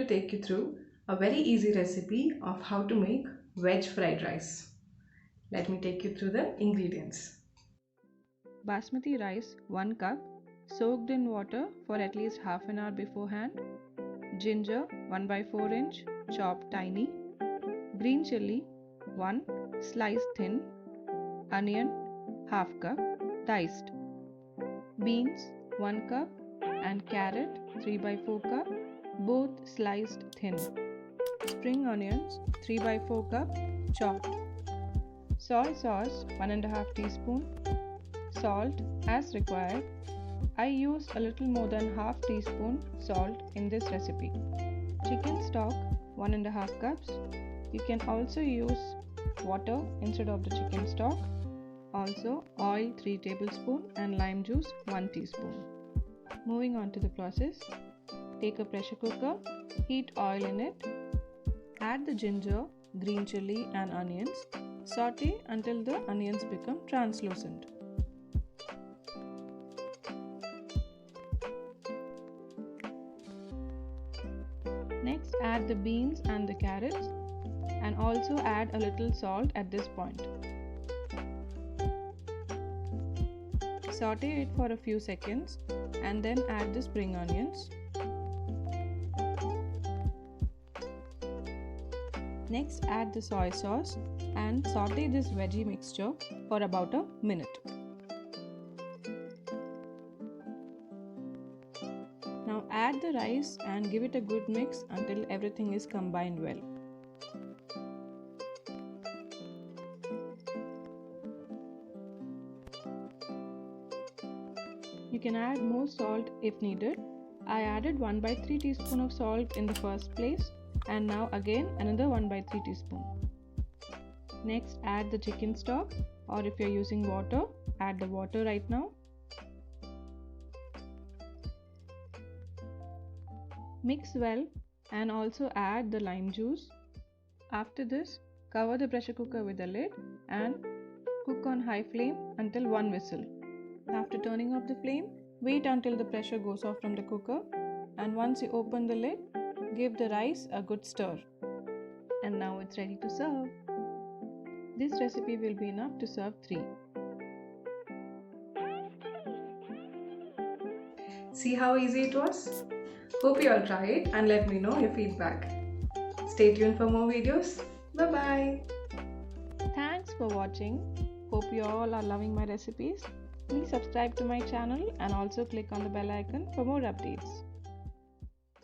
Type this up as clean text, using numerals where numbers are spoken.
to take you through a very easy recipe of how to make veg fried rice. Let me take you through the ingredients. Basmati rice 1 cup, soaked in water for at least half an hour beforehand. Ginger 1 by 4 inch, chopped tiny. Green chilli 1, sliced thin. Onion half cup, diced. Beans 1 cup and carrot 3 by 4 cup, both sliced thin. Spring onions 3 by 4 cup, chopped. Soy sauce 1 and a half teaspoon. Salt as required. I used a little more than half teaspoon salt in this recipe. Chicken stock 1 and a half cups. You can also use water instead of the chicken stock. Also oil 3 tablespoons and lime juice 1 teaspoon. Moving on to the process. Take a pressure cooker, heat oil in it. Add the ginger, green chilli and onions. Saute until the onions become translucent. Next, add the beans and the carrots and also add a little salt at this point. Saute it for a few seconds and then add the spring onions. Next, add the soy sauce and saute this veggie mixture for about a minute. Now add the rice and give it a good mix until everything is combined well. You can add more salt if needed. I added 1 by 3 teaspoon of salt in the first place and now again another 1 by 3 teaspoon. Next, add the chicken stock, or if you're using water, add the water right now. Mix well and also add the lime juice. After this, cover the pressure cooker with a lid and cook on high flame until 1 whistle. After turning off the flame, wait until the pressure goes off from the cooker, and once you open the lid, give the rice a good stir. And now it's ready to serve. This recipe will be enough to serve 3. See how easy it was? Hope you all try it and let me know your feedback. Stay tuned for more videos. Bye bye. Thanks for watching. Hope you all are loving my recipes. Please subscribe to my channel and also click on the bell icon for more updates.